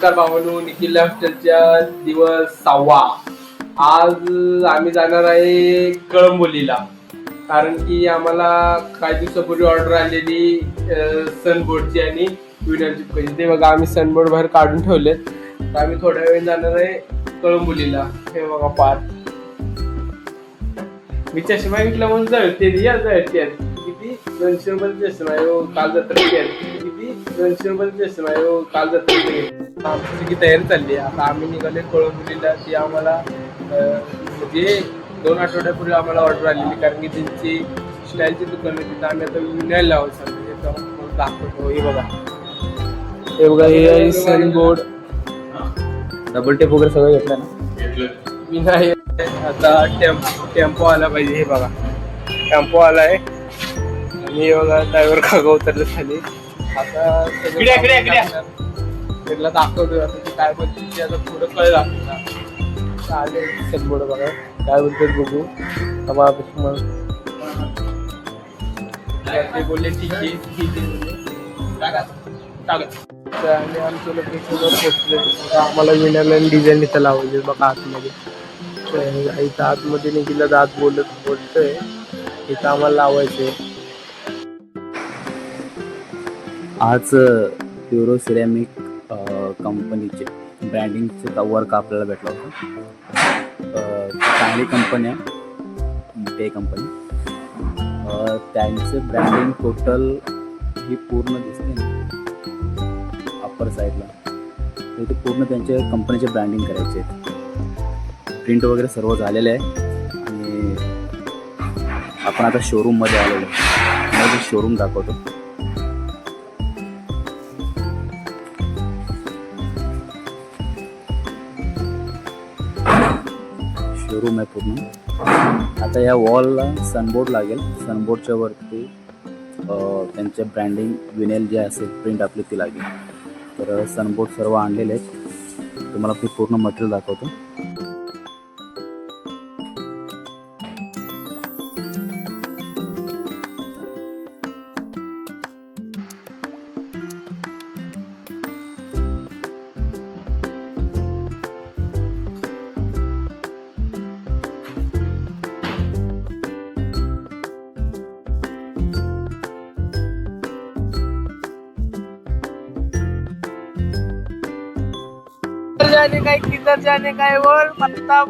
नमस्कार भावांनो, निखिल लाईफस्टाईलच्या दिवस 6वा. आज आम्ही जाणार आहे कळंबोलीला, कारण की आम्हाला काही दिवसापूर्वी ऑर्डर आलेली सनबोर्डची आणि विनरची पैसे. ते बघा आम्ही सनबोर्ड बाहेर काढून ठेवलेत. तर आम्ही थोड्या वेळ जाणार आहे कळंबोलीला. हे बघा पार मी चष्मा विकला म्हणून जळते किती 200 रुपये चष्मा आहे हो. काल जत्रा किती 200 रुपये चष्मा आहे हो. काल जत्रा आमची सगळी तयारी चालली आहे. आता आम्ही निघाले कळंबोलीला. ती आम्हाला म्हणजे 2 आठवड्यापूर्वी आम्हाला ऑर्डर आलेली, कारण की त्यांची स्टाईलची दुकान आहे. तिथं आम्ही आता विनायला लावत चाललो. दाखवतो. हे बघा हे आहे सनबोर्ड. डबल टेप वगैरे सगळं घेतलं ना. विनाय आता टेम्पो आला पाहिजे. हे बघा टेम्पो आलाय आणि हे बघा ड्रायव्हर खागा उतरले खाली. आता त्याला दाखवतो आता ते काय बोलते. आता पुढं कळलं आपल्याला. आले सनबोर्ड बघा काय बोलतात बघू. ते बोलले ठीक आहे आणि आमच्या लोकेशनवर पोहोचले. आम्हाला विनायला डिझाईन इथं लावले बघा आतमध्ये. इथं आतमध्ये निघिला जात बोलतोय. इथं आम्हाला लावायचे. आज प्युरो सिरॅमिक कंपनीचे ब्रँडिंगचे वर्क आपल्याला भेटलं होतं. चांगली कंपनी आहे, मोठी कंपनी. त्यांचे ब्रँडिंग टोटल ही पूर्ण दिसते ना अप्पर साईडला. तर ते पूर्ण त्यांच्या कंपनीचे ब्रँडिंग करायचे आहेत. प्रिंट वगैरे सर्व झालेलं आहे आणि आपण आता शोरूममध्ये आलेलो आहे. मला शोरूम दाखवतो. शोरूम आहे पूर्ण. आता या वॉलला सनबोर्ड लागेल. सनबोर्डच्या वरती त्यांचे ब्रँडिंग विनेल जे असेल प्रिंट आपली ती लागेल. तर सनबोर्ड सर्व आणलेले आहेत. तुम्हाला ते पूर्ण मटेरियल दाखवतो. जाने काय किधर जाने काय बोल पत्ता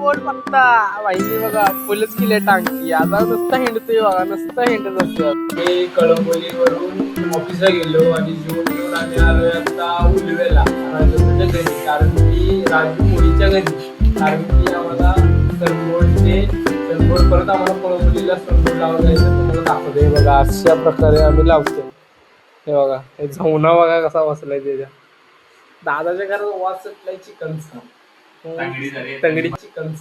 भाई. बघा फुलच केले टांगती. आता नुसता हिंडतोय बघा, नुसता हिंडत असतो. मी कळंबोलीवरून ऑफिसला गेलो आणि जेवून आम्ही आलोय आता उलवेला राजूच्या घरी, कारण की राजू मुलीच्या घरी. कारण की आम्हाला सनबोर्ड परत आम्हाला कळंबोलीला सनबोर्ड लावून जायचं. तुम्हाला दाखवतो. हे बघा अशा प्रकारे आम्ही लावतो. हे बघा हे झवणा बघा कसा बसलाय त्याच्या. दादाच्या घरात वास सुटलाय चिकनचा. तंगडी चिकन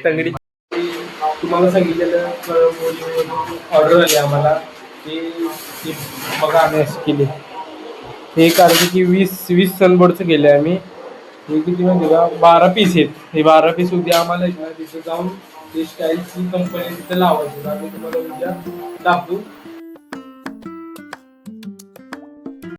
तंगडी. तुम्हाला सांगितलेलं ऑर्डर आली आम्हाला. ती बघा आम्ही अशी केली. हे कारण की 20 सनबोर्डचं केले आम्ही. हे किती म्हणजे का 12 पीस आहेत. हे 12 पीस उद्या आम्हाला तिथे जाऊन ती स्टाईलची कंपनी तिथे लावायची. आम्ही तुम्हाला उद्या दाखवू.